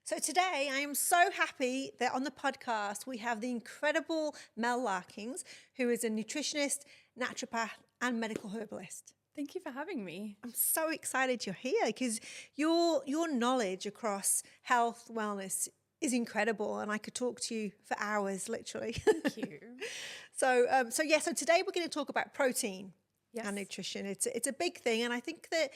So today I am so happy that on the podcast we have the incredible Mel Larkins, who is a nutritionist, naturopath and medical herbalist. Thank you for having me. I'm so excited you're here because your knowledge across health, wellness is incredible, and I could talk to you for hours, literally. Thank you. So today we're going to talk about protein Yes. and nutrition. It's a big thing, and I think that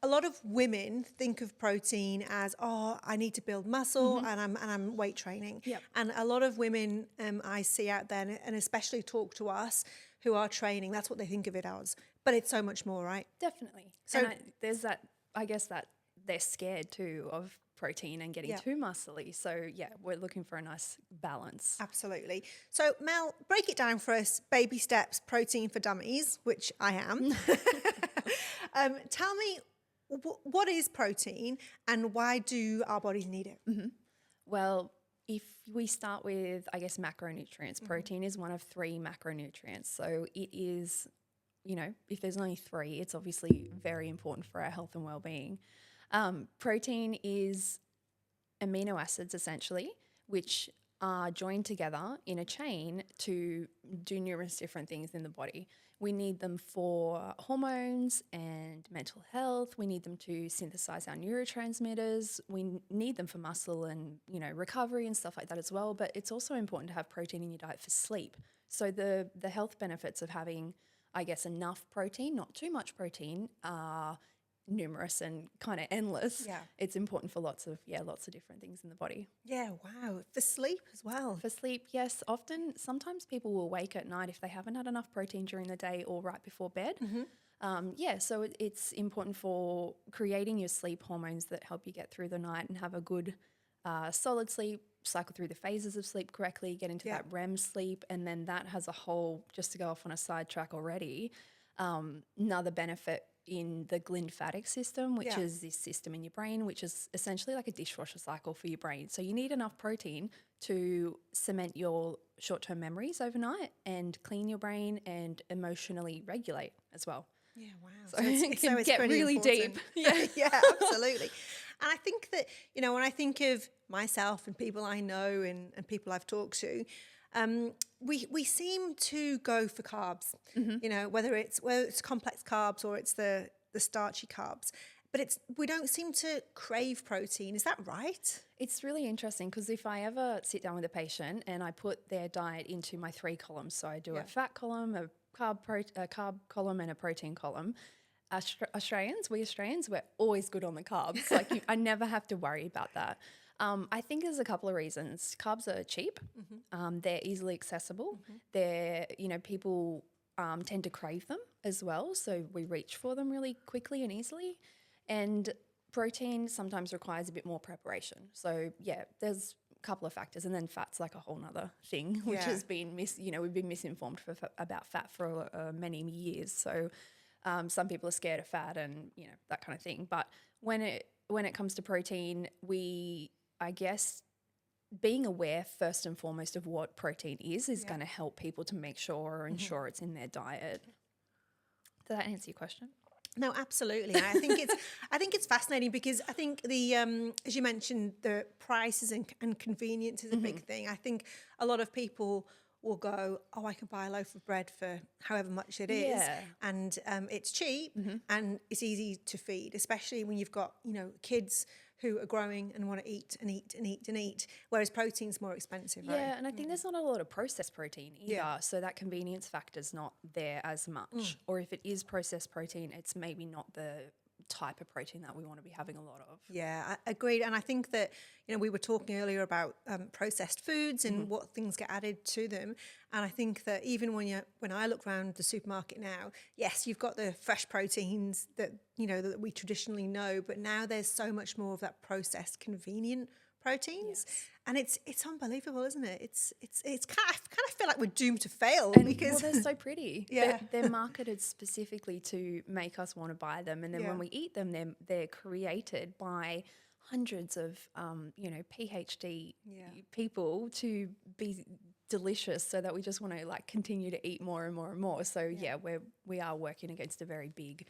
a lot of women think of protein as, oh, I need to build muscle and I'm weight training. Yep. And a lot of women I see out there, and especially talk to us who are training, that's what they think of it as. But it's so much more, right? Definitely. So- So there's that, I guess that they're scared too of protein and getting Yeah. too muscly. So yeah, we're looking for a nice balance. Absolutely. So Mel, break it down for us. Baby steps, protein for dummies, which I am. Tell me, what is protein and why do our bodies need it? Well, if we start with, I guess, macronutrients, protein is one of 3 macronutrients. So it is, if there's only 3, it's obviously very important for our health and well-being. Protein is amino acids essentially, which are joined together in a chain to do numerous different things in the body. We need them for hormones and mental health. We need them to synthesize our neurotransmitters. We need them for muscle and, recovery and stuff like that as well. But it's also important to have protein in your diet for sleep. So the health benefits of having, I guess, enough protein, not too much protein, are numerous and kind of endless. Yeah. It's important for lots of different things in the body. Yeah, wow. For sleep as well. For sleep, yes. Sometimes people will wake at night if they haven't had enough protein during the day or right before bed. So it's important for creating your sleep hormones that help you get through the night and have a good solid sleep, cycle through the phases of sleep correctly, get into that REM sleep. And then that has a whole, just to go off on a sidetrack already, another benefit in the glymphatic system, which is this system in your brain, which is essentially like a dishwasher cycle for your brain. So you need enough protein to cement your short-term memories overnight and clean your brain and emotionally regulate as well. Yeah, wow. So it can get pretty really important. deep. Yeah. Yeah, absolutely. And I think that, when I think of myself and people I know and people I've talked to, we seem to go for carbs, whether it's complex carbs or it's the starchy carbs, but we don't seem to crave protein. Is that right? It's really interesting because if I ever sit down with a patient and I put their diet into my 3 columns, so I do a fat column, a carb column and a protein column, Australians, we're always good on the carbs. Like I never have to worry about that. I think there's a couple of reasons. Carbs are cheap. They're easily accessible. They're, people tend to crave them as well. So we reach for them really quickly and easily. And protein sometimes requires a bit more preparation. So yeah, there's a couple of factors. And then fat's like a whole nother thing, which has been, we've been misinformed about fat for many years. So some people are scared of fat and, that kind of thing. But when it comes to protein, I guess being aware first and foremost of what protein is going to help people to make sure or ensure it's in their diet. Did that answer your question? No, absolutely. I think it's fascinating because I think as you mentioned, the prices and convenience is a big thing. I think a lot of people will go, oh, I can buy a loaf of bread for however much it is, and it's cheap and it's easy to feed, especially when you've got kids who are growing and want to eat and eat and eat and eat, whereas protein's more expensive, right? Yeah, and I think there's not a lot of processed protein either, so that convenience factor's not there as much. Or if it is processed protein, it's maybe not the type of protein that we want to be having a lot of. Yeah, I agreed. And I think that, we were talking earlier about processed foods and what things get added to them. And I think that even when I look around the supermarket now, yes, you've got the fresh proteins that, that we traditionally know, but now there's so much more of that processed, convenient proteins. Yes. And it's unbelievable, isn't it? It's I kind of feel like we're doomed to fail because they're so pretty. Yeah. They're marketed specifically to make us want to buy them, and then when we eat them, they're created by hundreds of PhD people to be delicious, so that we just want to continue to eat more and more and more. So we are working against a very big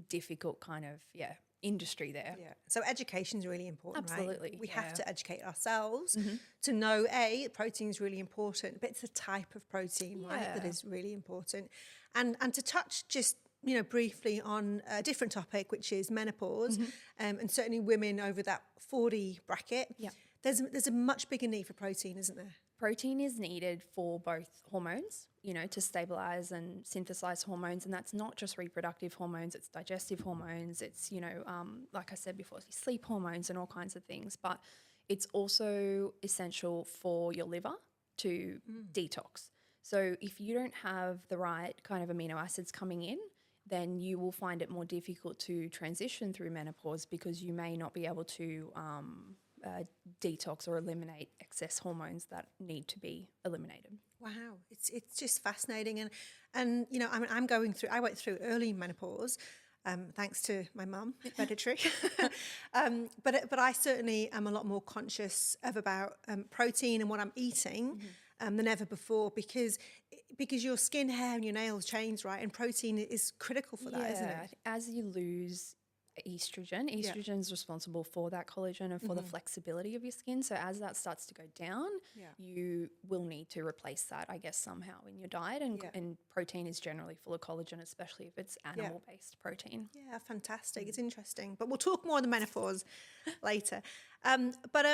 difficult kind of industry there. Yeah. So education is really important, right? Absolutely, We have yeah. to educate ourselves to know, protein is really important, but it's the type of protein, right, that Yeah. is really important. And to touch just, briefly on a different topic, which is menopause, and certainly women over that 40 bracket, Yeah. there's a much bigger need for protein, isn't there? Protein is needed for both hormones, to stabilize and synthesize hormones. And that's not just reproductive hormones, it's digestive hormones, it's, like I said before, sleep hormones and all kinds of things. But it's also essential for your liver to detox. So if you don't have the right kind of amino acids coming in, then you will find it more difficult to transition through menopause because you may not be able to detox or eliminate excess hormones that need to be eliminated. Wow, it's just fascinating, and I went through early menopause, thanks to my mum, hereditary, but I certainly am a lot more conscious about protein and what I'm eating than ever before because your skin, hair, and your nails change, right? And protein is critical for that, isn't it? As you lose estrogen is responsible for that collagen and for the flexibility of your skin. So as that starts to go down, you will need to replace that, I guess, somehow in your diet. And protein is generally full of collagen, especially if it's animal-based protein. Yeah, fantastic. It's interesting. But we'll talk more on the menopause later. But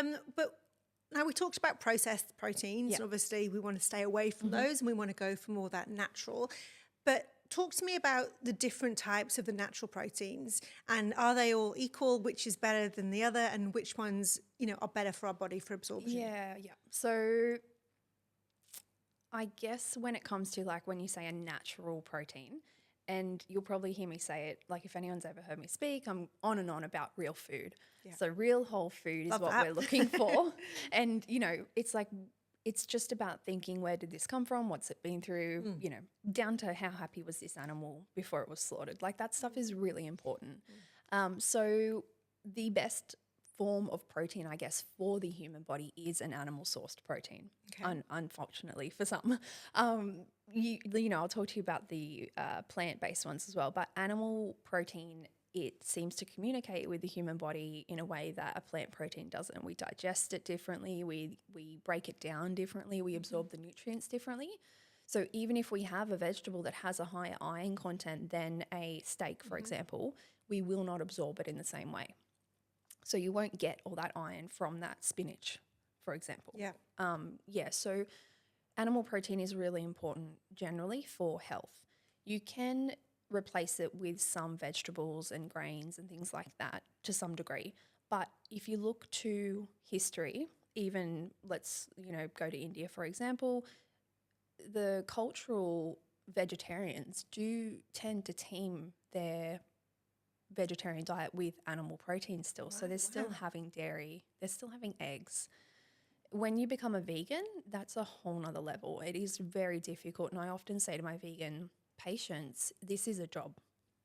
now we talked about processed proteins. Yeah. And obviously, we want to stay away from those and we want to go for more that natural. But talk to me about the different types of the natural proteins, and are they all equal? Which is better than the other, and which ones, are better for our body for absorption? Yeah. So I guess when it comes to when you say a natural protein, and you'll probably hear me say it, if anyone's ever heard me speak, I'm on and on about real food. Yeah. So real whole food is what we're looking for. And, it's just about thinking, where did this come from? What's it been through? Down to how happy was this animal before it was slaughtered? That stuff is really important. So the best form of protein, I guess, for the human body is an animal-sourced protein, unfortunately for some. I'll talk to you about the plant-based ones as well, but animal protein, it seems to communicate with the human body in a way that a plant protein doesn't. We digest it differently, we break it down differently, we absorb the nutrients differently. So even if we have a vegetable that has a higher iron content than a steak, for example, we will not absorb it in the same way. So you won't get all that iron from that spinach, for example. So animal protein is really important generally for health. You can replace it with some vegetables and grains and things like that to some degree. But if you look to history, even let's, go to India, for example, the cultural vegetarians do tend to team their vegetarian diet with animal protein still. So they're still having dairy, they're still having eggs. When you become a vegan, that's a whole nother level. It is very difficult. And I often say to my vegan patients, this is a job.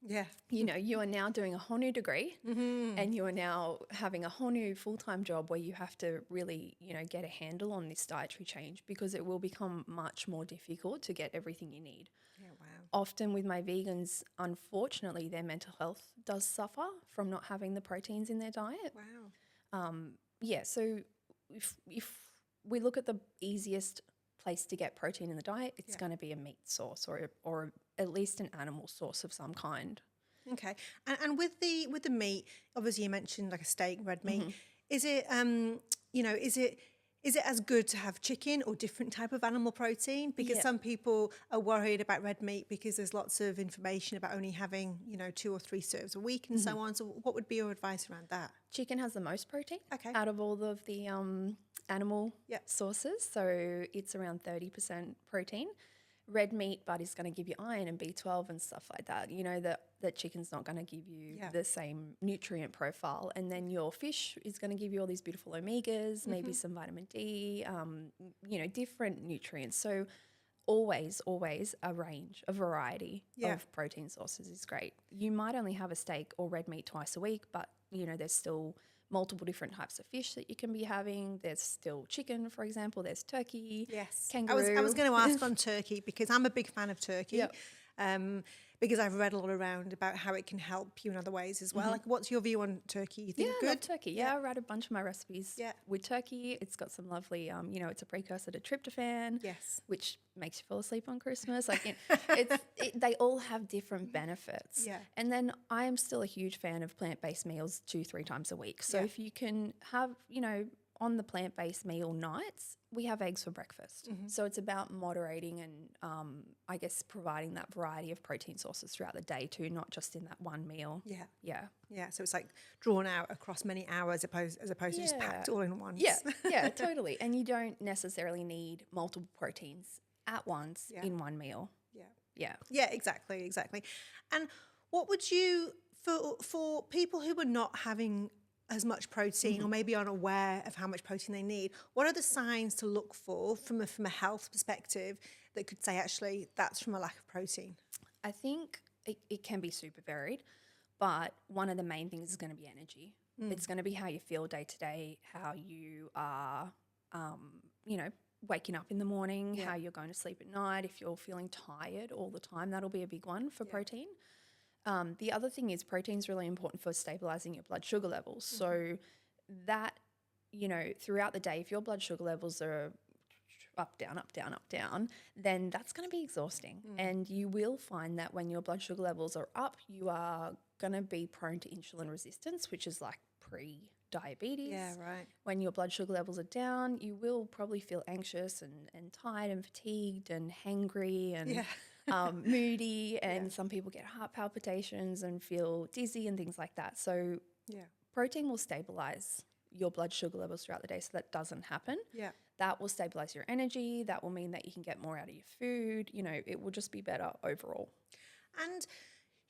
Yeah. You are now doing a whole new degree and you are now having a whole new full-time job where you have to really, get a handle on this dietary change because it will become much more difficult to get everything you need. Yeah, wow. Often with my vegans, unfortunately, their mental health does suffer from not having the proteins in their diet. Wow. So if we look at the easiest place to get protein in the diet, it's going to be a meat source or at least an animal source of some kind. Okay. And with the meat, obviously you mentioned like a steak, red meat. Is it is it as good to have chicken or different type of animal protein? Because some people are worried about red meat because there's lots of information about only having, 2 or 3 serves a week and so on. So what would be your advice around that? Chicken has the most protein out of all of the animal sources. So it's around 30% protein. Red meat, but is going to give you iron and B12 and stuff like that. That chicken's not going to give you the same nutrient profile. And then your fish is going to give you all these beautiful omegas, maybe some vitamin D, different nutrients. So always a variety of protein sources is great. You might only have a steak or red meat twice a week, but, there's still multiple different types of fish that you can be having. There's still chicken, for example. There's turkey, kangaroo. I was going to ask on turkey because I'm a big fan of turkey. because I've read a lot around about how it can help you in other ways as well. Like, what's your view on turkey? You think I good? love turkey. Yeah, I write a bunch of my recipes Yeah. with turkey. It's got some lovely, it's a precursor to tryptophan, Yes. which makes you fall asleep on Christmas. Like, they all have different benefits. Yeah. And then I am still a huge fan of plant-based meals 2-3 times a week. So Yeah. if you can have, on the plant-based meal nights, we have eggs for breakfast. So it's about moderating and, I guess, providing that variety of protein sources throughout the day too, not just in that one meal. Yeah. Yeah. Yeah. So it's like drawn out across many hours as opposed to just packed all in once. Yeah, totally. And you don't necessarily need multiple proteins at once in one meal. Yeah. Yeah. Yeah, exactly. And what would you, for people who are not having as much protein or maybe aren't aware of how much protein they need, what are the signs to look for from a health perspective that could say, actually, that's from a lack of protein? I think it can be super varied, but one of the main things is going to be energy. It's going to be how you feel day to day, how you are, waking up in the morning, how you're going to sleep at night. If you're feeling tired all the time, that'll be a big one for protein. The other thing is protein is really important for stabilizing your blood sugar levels. So that, throughout the day, if your blood sugar levels are up, down, up, down, up, down, then that's going to be exhausting. And you will find that when your blood sugar levels are up, you are going to be prone to insulin resistance, which is like pre-diabetes. Yeah, right. When your blood sugar levels are down, you will probably feel anxious and tired and fatigued and hangry and moody, and some people get heart palpitations and feel dizzy and things like that. So protein will stabilize your blood sugar levels throughout the day so that doesn't happen. Yeah. That will stabilize your energy. That will mean that you can get more out of your food. It will just be better overall. And,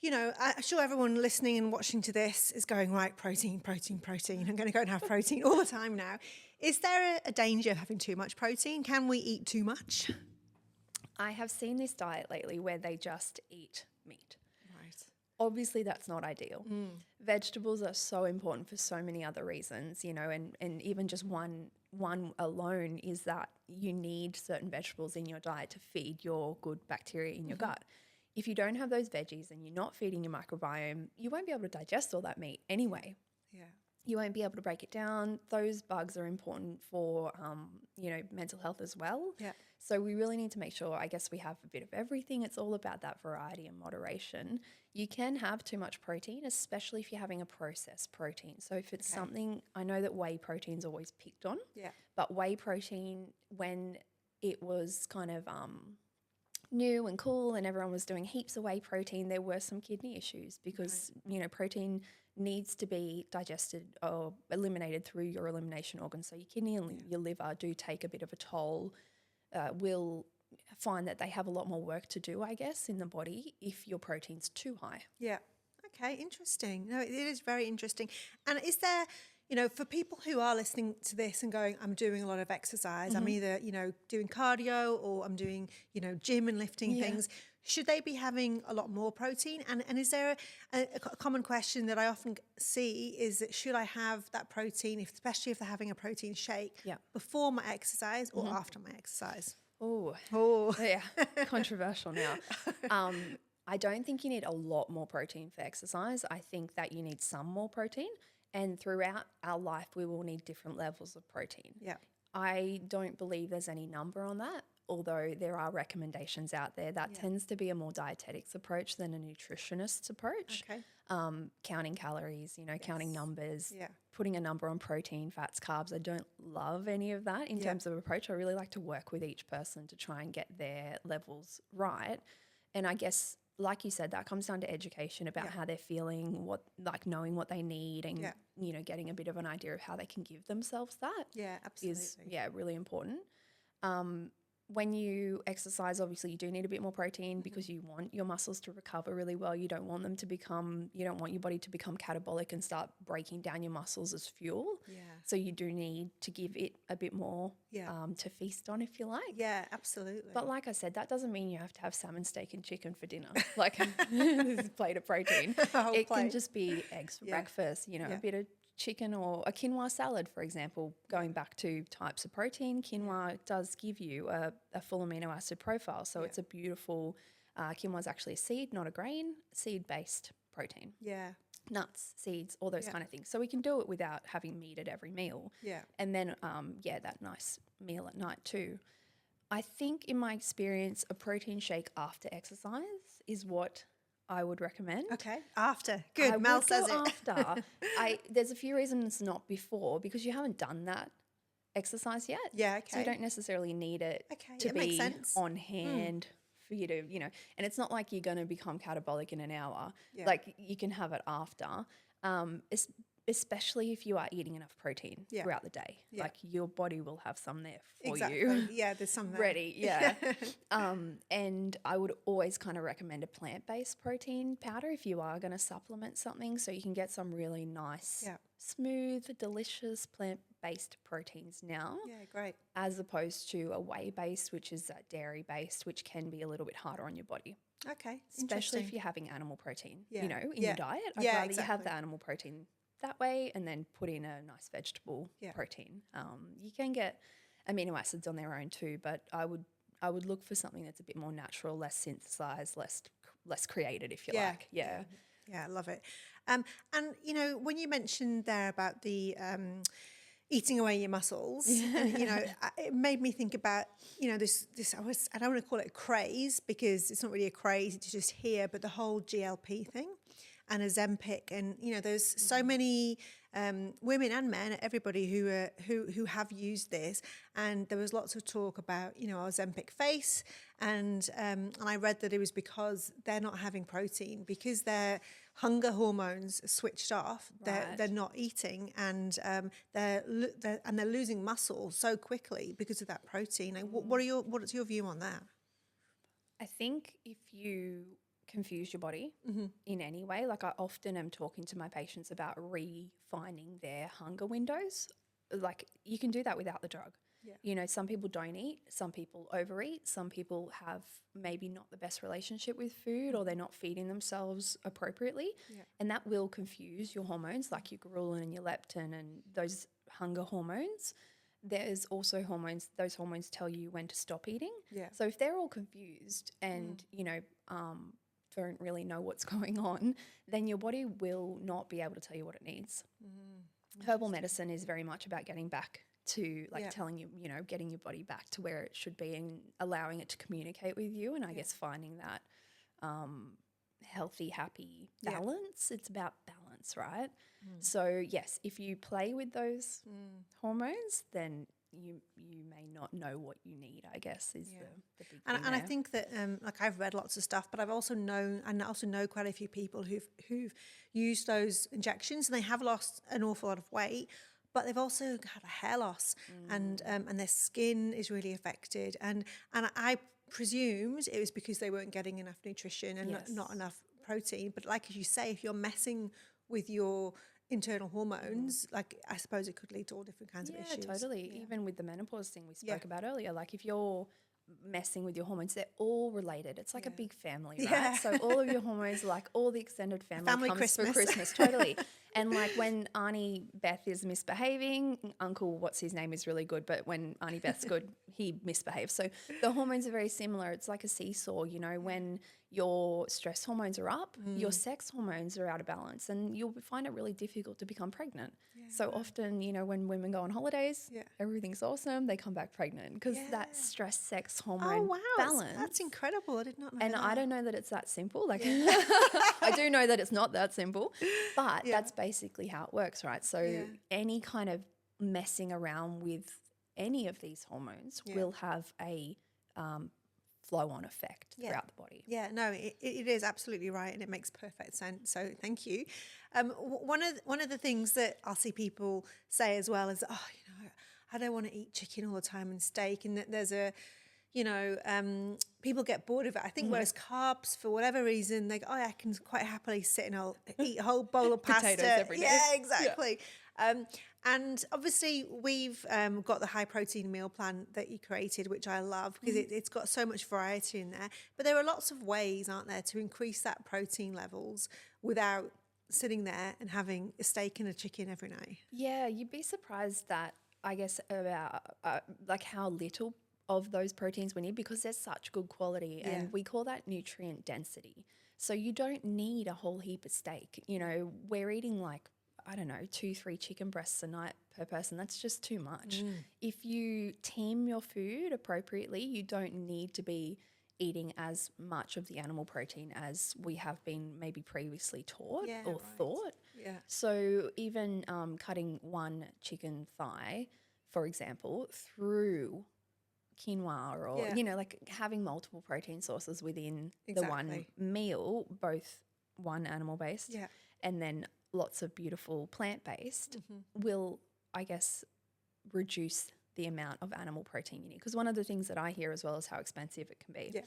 I'm sure everyone listening and watching to this is going, right, protein. I'm going to go and have protein all the time now. Is there a danger of having too much protein? Can we eat too much? I have seen this diet lately where they just eat meat. Right. Obviously, that's not ideal. Vegetables are so important for so many other reasons, and even just one alone is that you need certain vegetables in your diet to feed your good bacteria in your gut. If you don't have those veggies and you're not feeding your microbiome, you won't be able to digest all that meat anyway. Yeah. You won't be able to break it down. Those bugs are important for, mental health as well. Yeah. So we really need to make sure, I guess, we have a bit of everything. It's all about that variety and moderation. You can have too much protein, especially if you're having a processed protein. So if it's something, I know that whey protein's always picked on, but whey protein, when it was kind of new and cool and everyone was doing heaps of whey protein, there were some kidney issues because, protein needs to be digested or eliminated through your elimination organs. So your kidney and your liver do take a bit of a toll. Will find that they have a lot more work to do, I guess, in the body if your protein's too high. Yeah. Okay, interesting. No, it is very interesting. And is there, for people who are listening to this and going, I'm doing a lot of exercise, I'm either, doing cardio or I'm doing, gym and lifting things, should they be having a lot more protein? And is there a common question that I often see is that should I have that protein, especially if they're having a protein shake, before my exercise or after my exercise? Oh, yeah, controversial now. I don't think you need a lot more protein for exercise. I think that you need some more protein, and throughout our life, we will need different levels of protein. Yeah. I don't believe there's any number on that, although there are recommendations out there. That tends to be a more dietetics approach than a nutritionist's approach. Okay. Counting calories, counting numbers, Yeah. putting a number on protein, fats, carbs. I don't love any of that in terms of approach. I really like to work with each person to try and get their levels right. And I guess, like you said, that comes down to education about how they're feeling, knowing what they need and, getting a bit of an idea of how they can give themselves that. Yeah, absolutely. Is, really important. When you exercise, obviously you do need a bit more protein because you want your muscles to recover really well. You don't want you don't want your body to become catabolic and start breaking down your muscles as fuel. Yeah. So you do need to give it a bit more to feast on, if you like. Yeah, absolutely. But like I said, that doesn't mean you have to have salmon, steak and chicken for dinner. Like this is a plate of protein. It can just be eggs for breakfast, a bit of chicken or a quinoa salad, for example. Going back to types of protein, quinoa does give you a full amino acid profile. So it's a beautiful Quinoa is actually a seed, not a grain, seed-based protein. Yeah. Nuts, seeds, all those Yeah. kind of things. So we can do it without having meat at every meal. Yeah. And then, that nice meal at night too. I think in my experience, a protein shake after exercise is what I would recommend. Okay. After. Good. I Mel would says go it. after. There's a few reasons not before, because you haven't done that exercise yet. Yeah. Okay. So you don't necessarily need it Okay, to it makes be sense. on hand for you to, and it's not like you're going to become catabolic in an hour. Yeah. Like you can have it after, especially if you are eating enough protein Yeah. throughout the day. Yeah. Like your body will have some there for Exactly. you. Yeah, there's some there. Ready, yeah. And I would always kind of recommend a plant-based protein powder if you are going to supplement something, so you can get some really nice, Yeah. smooth, delicious plant-based proteins now, Yeah, great. as opposed to a whey-based, which is dairy-based, which can be a little bit harder on your body, Okay. especially if Interesting. you're having animal protein, Yeah. in Yeah. your diet. I'd Yeah, rather you exactly. have the animal protein that way and then put in a nice vegetable Yeah. protein. You can get amino acids on their own too, but I would look for something that's a bit more natural, less synthesized, less created, if you Yeah. like. Yeah. Yeah, I love it. And when you mentioned there about the eating away your muscles, and, it made me think about, this I don't want to call it a craze, because it's not really a craze, it's just here, but the whole GLP thing and Ozempic, and there's so many women and men, everybody who have used this, and there was lots of talk about Ozempic face, and I read that it was because they're not having protein, because their hunger hormones switched off. They're not eating, and they're losing muscle so quickly because of that protein. Like, what's your view on that? I think if you confuse your body in any way, like I often am talking to my patients about refining their hunger windows. Like you can do that without the drug. Yeah. Some people don't eat, some people overeat, some people have maybe not the best relationship with food, or they're not feeding themselves appropriately. Yeah. And that will confuse your hormones, like your ghrelin and your leptin and those hunger hormones. There's also hormones, those hormones tell you when to stop eating. Yeah. So if they're all confused and, don't really know what's going on, then your body will not be able to tell you what it needs. Herbal medicine is very much about getting back to telling you, getting your body back to where it should be and allowing it to communicate with you. And I guess finding that healthy, happy balance. It's about balance, right? So yes, if you play with those hormones, then you may not know what you need, I guess, is the big thing. And I think that I've read lots of stuff, but I've also know quite a few people who've used those injections, and they have lost an awful lot of weight, but they've also had a hair loss, and their skin is really affected, and I presumed it was because they weren't getting enough nutrition and not enough protein. But like as you say, if you're messing with your internal hormones, like I suppose it could lead to all different kinds of issues. Totally. Even with the menopause thing we spoke about earlier, like if you're messing with your hormones, they're all related. It's like a big family, right? Yeah. So all of your hormones, like all the extended family comes Christmas. for Christmas, totally. And like when Auntie Beth is misbehaving, Uncle, what's his name, is really good, but when Auntie Beth's good, he misbehaves. So the hormones are very similar. It's like a seesaw, when your stress hormones are up, your sex hormones are out of balance, and you'll find it really difficult to become pregnant. So often, when women go on holidays, everything's awesome, they come back pregnant because that stress sex hormone balance. That's incredible. I did not know and that. I don't know that it's that simple. Like I do know that it's not that simple, but that's basically how it works, right? So any kind of messing around with any of these hormones will have a flow-on effect throughout the body. Yeah, no, it is absolutely right, and it makes perfect sense. So thank you. One of the things that I'll see people say as well is, I don't want to eat chicken all the time and steak, and that there's a, people get bored of it. I think whereas carbs, for whatever reason, they go, I can quite happily sit and I'll eat a whole bowl of pasta. Potatoes every day. Yeah, exactly. Yeah. And obviously we've got the high protein meal plan that you created, which I love because it's got so much variety in there. But there are lots of ways, aren't there, to increase that protein levels without sitting there and having a steak and a chicken every night. Yeah, you'd be surprised that, I guess, about like how little of those proteins we need because they're such good quality, and we call that nutrient density. So you don't need a whole heap of steak. You know, we're eating like, I don't know, 2-3 chicken breasts a night per person. That's just too much. If you team your food appropriately, you don't need to be eating as much of the animal protein as we have been maybe previously taught or thought. Yeah. So even cutting one chicken thigh, for example, through quinoa or, you know, like having multiple protein sources within the one meal, both one animal-based and then lots of beautiful plant-based will, I guess, reduce the amount of animal protein you need. Because one of the things that I hear as well is how expensive it can be. Yeah.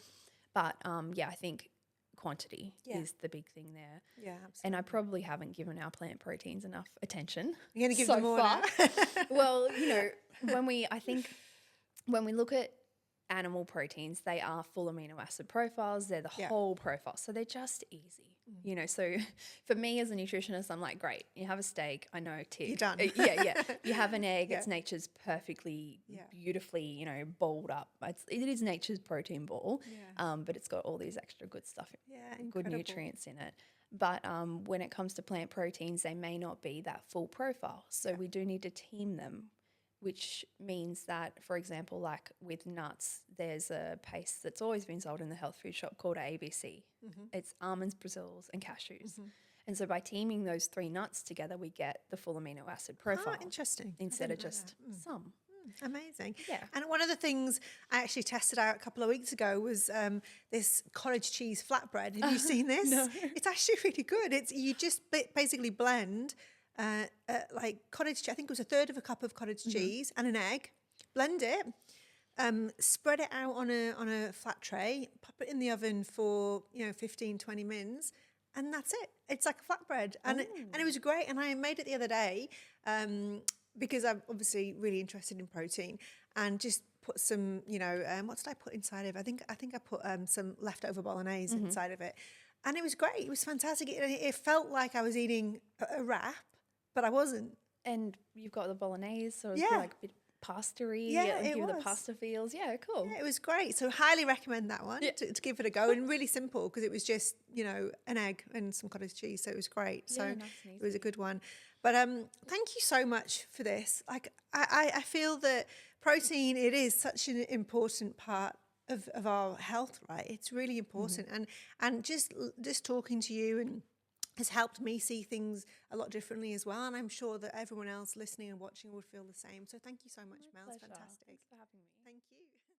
But, I think quantity is the big thing there. Yeah, absolutely. And I probably haven't given our plant proteins enough attention. You're going to give so them more far. now? Well, you know, when we look at animal proteins, they are full amino acid profiles. They're the whole profile. So they're just easy, you know. So for me as a nutritionist, I'm like, great, you have a steak. I know, tick. You're done. Yeah. You have an egg. It's nature's perfectly, beautifully, you know, balled up. It is nature's protein ball, but it's got all these extra good stuff, good nutrients in it. But when it comes to plant proteins, they may not be that full profile. So we do need to team them, which means that, for example, like with nuts, there's a paste that's always been sold in the health food shop called ABC. It's almonds, Brazils, and cashews. And so by teaming those 3 nuts together, we get the full amino acid profile. Oh, interesting. Instead of just some. Amazing. Yeah. And one of the things I actually tested out a couple of weeks ago was this cottage cheese flatbread. Have you seen this? No. It's actually really good. You just basically blend like cottage cheese. I think it was 1/3 of a cup of cottage cheese and an egg. Blend it, spread it out on a flat tray, pop it in the oven for 15-20 minutes, and that's it. It's like a flatbread, and it was great. And I made it the other day because I'm obviously really interested in protein, and just put some what did I put inside of it? I think I put some leftover bolognese inside of it, and it was great. It was fantastic. It felt like I was eating a wrap, but I wasn't. And you've got the bolognese, so it's like a bit pasta-y. Yeah, it give was. the pasta feels. Yeah, cool. Yeah, it was great. So highly recommend that one to give it a go. And really simple because it was just, an egg and some cottage cheese. So it was great. So nice and it was a good one. But thank you so much for this. Like I feel that protein, it is such an important part of our health, right? It's really important. And just talking to you and has helped me see things a lot differently as well. And I'm sure that everyone else listening and watching would feel the same. So thank you so much, Mel. It's fantastic. Thanks for having me. Thank you.